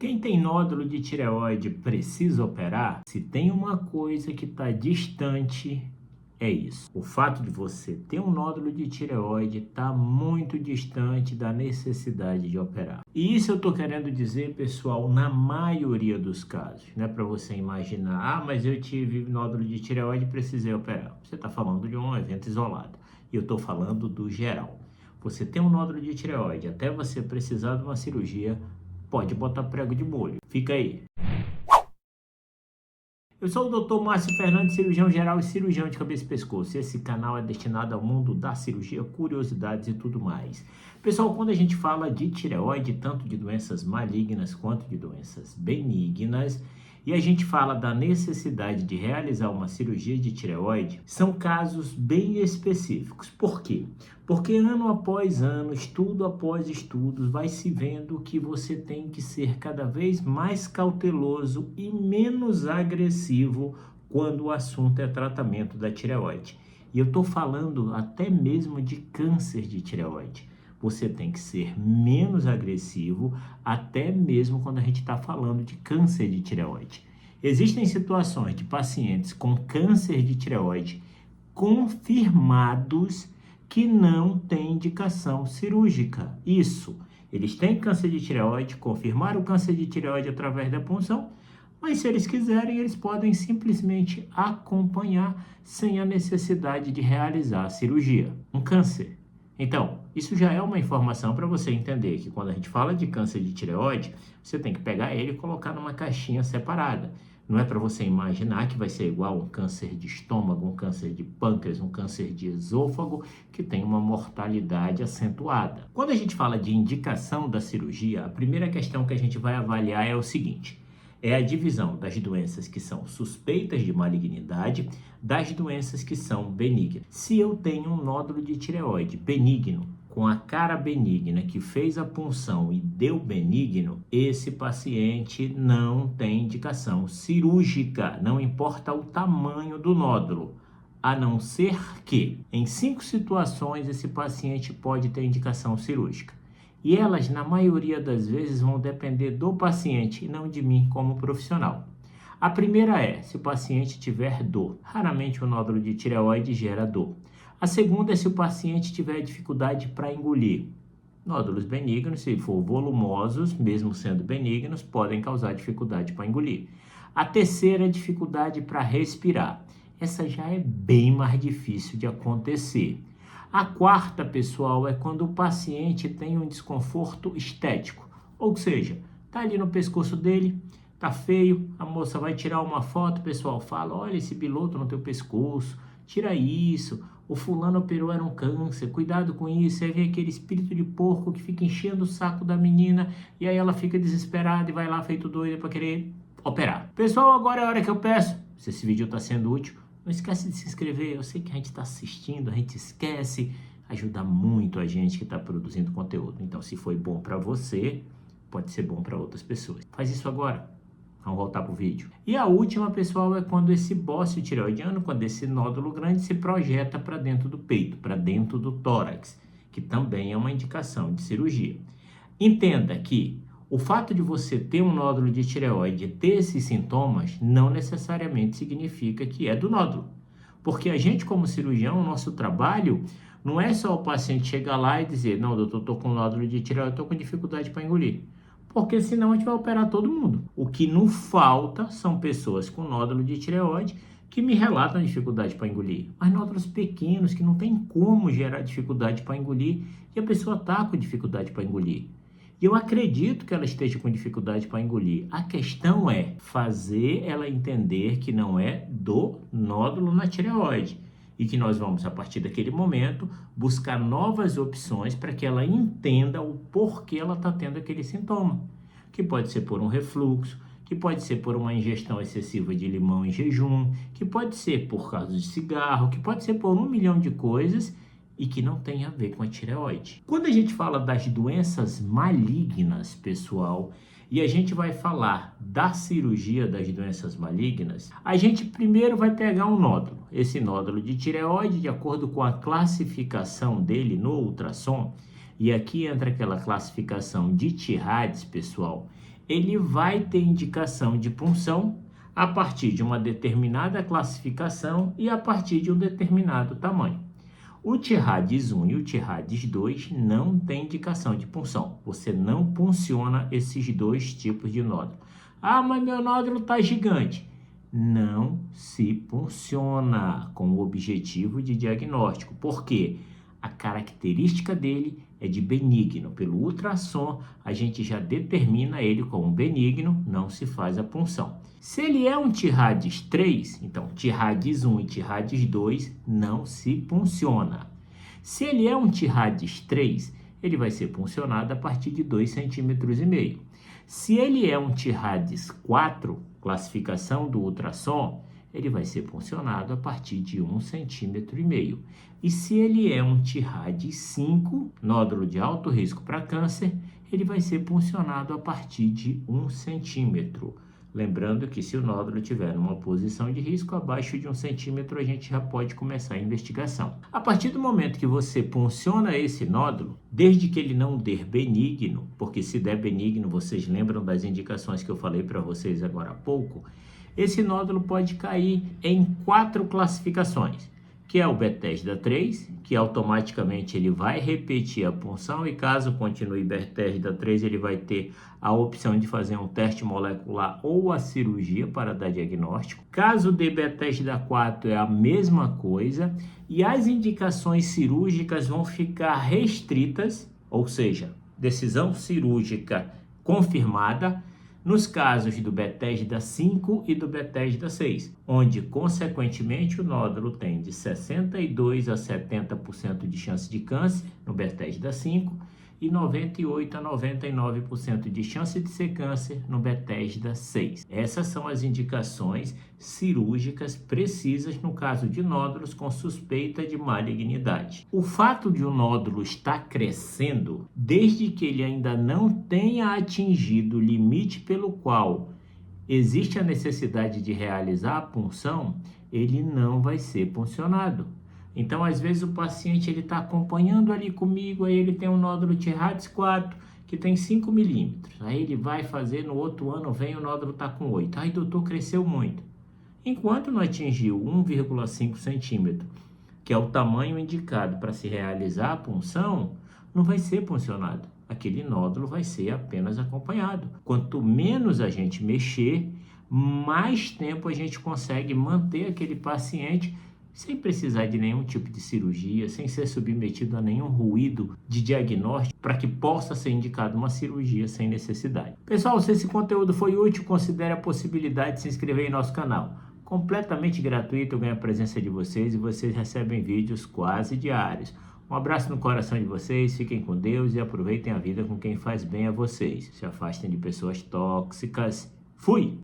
Quem tem nódulo de tireoide precisa operar? Se tem uma coisa que está distante, é isso. O fato de você ter um nódulo de tireoide está muito distante da necessidade de operar. E isso eu estou querendo dizer, pessoal, na maioria dos casos. Não é para você imaginar, mas eu tive nódulo de tireoide e precisei operar. Você está falando de um evento isolado. E eu estou falando do geral. Você tem um nódulo de tireoide, até você precisar de uma cirurgia, pode botar prego de molho. Fica aí. Eu sou o Dr. Márcio Fernandes, cirurgião geral e cirurgião de cabeça e pescoço. Esse canal é destinado ao mundo da cirurgia, curiosidades e tudo mais. Pessoal, quando a gente fala de tireoide, tanto de doenças malignas quanto de doenças benignas, e a gente fala da necessidade de realizar uma cirurgia de tireoide, são casos bem específicos. Por quê? Porque ano após ano, estudo após estudo, vai se vendo que você tem que ser cada vez mais cauteloso e menos agressivo quando o assunto é tratamento da tireoide. E eu estou falando até mesmo de câncer de tireoide. Você tem que ser menos agressivo, até mesmo quando a gente está falando de câncer de tireoide. Existem situações de pacientes com câncer de tireoide confirmados que não têm indicação cirúrgica. Isso, eles têm câncer de tireoide, confirmaram o câncer de tireoide através da punção, mas se eles quiserem, eles podem simplesmente acompanhar sem a necessidade de realizar a cirurgia. Um câncer. Então, isso já é uma informação para você entender que quando a gente fala de câncer de tireoide, você tem que pegar ele e colocar numa caixinha separada. Não é para você imaginar que vai ser igual um câncer de estômago, um câncer de pâncreas, um câncer de esôfago, que tem uma mortalidade acentuada. Quando a gente fala de indicação da cirurgia, a primeira questão que a gente vai avaliar é o seguinte: é a divisão das doenças que são suspeitas de malignidade das doenças que são benignas. Se eu tenho um nódulo de tireoide benigno, com a cara benigna, que fez a punção e deu benigno, esse paciente não tem indicação cirúrgica, não importa o tamanho do nódulo. A não ser que, em 5 situações, esse paciente pode ter indicação cirúrgica. E elas, na maioria das vezes, vão depender do paciente e não de mim como profissional. A primeira é se o paciente tiver dor. Raramente o nódulo de tireoide gera dor. A segunda é se o paciente tiver dificuldade para engolir. Nódulos benignos, se for volumosos, mesmo sendo benignos, podem causar dificuldade para engolir. A terceira é dificuldade para respirar. Essa já é bem mais difícil de acontecer. A quarta, pessoal, é quando o paciente tem um desconforto estético, ou seja, tá ali no pescoço dele, tá feio, a moça vai tirar uma foto, o pessoal fala: olha esse piloto no teu pescoço, tira isso, o fulano operou, era um câncer, cuidado com isso. Aí vem aquele espírito de porco que fica enchendo o saco da menina e aí ela fica desesperada e vai lá feito doida para querer operar. Pessoal, agora é a hora que eu peço, se esse vídeo está sendo útil, não esquece de se inscrever. Eu sei que a gente está assistindo, a gente esquece, ajuda muito a gente que está produzindo conteúdo. Então, se foi bom para você, pode ser bom para outras pessoas. Faz isso agora. Vamos voltar para o vídeo. E a última, pessoal, é quando esse bócio tireoidiano, quando esse nódulo grande se projeta para dentro do peito, para dentro do tórax, que também é uma indicação de cirurgia. Entenda que o fato de você ter um nódulo de tireoide e ter esses sintomas não necessariamente significa que é do nódulo. Porque a gente, como cirurgião, o nosso trabalho não é só o paciente chegar lá e dizer: não, doutor, estou com nódulo de tireoide, estou com dificuldade para engolir. Porque senão a gente vai operar todo mundo. O que não falta são pessoas com nódulo de tireoide que me relatam dificuldade para engolir. Mas nódulos pequenos que não tem como gerar dificuldade para engolir e a pessoa está com dificuldade para engolir. E eu acredito que ela esteja com dificuldade para engolir. A questão é fazer ela entender que não é do nódulo na tireoide. E que nós vamos, a partir daquele momento, buscar novas opções para que ela entenda o porquê ela está tendo aquele sintoma. Que pode ser por um refluxo, que pode ser por uma ingestão excessiva de limão em jejum, que pode ser por causa de cigarro, que pode ser por 1 milhão de coisas e que não tem a ver com a tireoide. Quando a gente fala das doenças malignas, pessoal, e a gente vai falar da cirurgia das doenças malignas, a gente primeiro vai pegar um nódulo. Esse nódulo de tireoide, de acordo com a classificação dele no ultrassom, e aqui entra aquela classificação de Tirades, pessoal, ele vai ter indicação de punção a partir de uma determinada classificação e a partir de um determinado tamanho. O TIRADS 1 e o TIRADS 2 não tem indicação de punção. Você não punciona esses dois tipos de nódulo. Ah, mas meu nódulo está gigante. Não se punciona com o objetivo de diagnóstico. Por quê? A característica dele é de benigno. Pelo ultrassom, a gente já determina ele como benigno, não se faz a punção. Se ele é um TIRADS 3, então TIRADS 1 e TIRADS 2 não se punciona. Se ele é um TIRADS 3, ele vai ser puncionado a partir de 2,5 cm. Se ele é um TIRADS 4, classificação do ultrassom, ele vai ser puncionado a partir de 1,5 cm. E se ele é um TIRADS 5, nódulo de alto risco para câncer, ele vai ser puncionado a partir de 1 cm. Lembrando que se o nódulo estiver numa posição de risco abaixo de 1 cm, a gente já pode começar a investigação. A partir do momento que você punciona esse nódulo, desde que ele não der benigno, porque se der benigno, vocês lembram das indicações que eu falei para vocês agora há pouco, esse nódulo pode cair em 4 classificações, que é o Bethesda 3, que automaticamente ele vai repetir a punção e caso continue Bethesda 3, ele vai ter a opção de fazer um teste molecular ou a cirurgia para dar diagnóstico. Caso de Bethesda 4 é a mesma coisa e as indicações cirúrgicas vão ficar restritas, ou seja, decisão cirúrgica confirmada, nos casos do Bethesda 5 e do Bethesda 6, onde, consequentemente, o nódulo tem de 62% a 70% de chance de câncer no Bethesda 5 e 98% a 99% de chance de ser câncer no Bethesda 6. Essas são as indicações cirúrgicas precisas no caso de nódulos com suspeita de malignidade. O fato de o nódulo estar crescendo, desde que ele ainda não tenha atingido o limite pelo qual existe a necessidade de realizar a punção, ele não vai ser puncionado. Então, às vezes, o paciente está acompanhando ali comigo, aí ele tem um nódulo TIRADS 4, que tem 5 milímetros. Aí ele vai fazer, no outro ano vem, o nódulo está com 8. Aí, doutor, cresceu muito. Enquanto não atingiu 1,5 centímetro, que é o tamanho indicado para se realizar a punção, não vai ser puncionado. Aquele nódulo vai ser apenas acompanhado. Quanto menos a gente mexer, mais tempo a gente consegue manter aquele paciente sem precisar de nenhum tipo de cirurgia, sem ser submetido a nenhum ruído de diagnóstico para que possa ser indicada uma cirurgia sem necessidade. Pessoal, se esse conteúdo foi útil, considere a possibilidade de se inscrever em nosso canal. Completamente gratuito, eu ganho a presença de vocês e vocês recebem vídeos quase diários. Um abraço no coração de vocês, fiquem com Deus e aproveitem a vida com quem faz bem a vocês. Se afastem de pessoas tóxicas. Fui!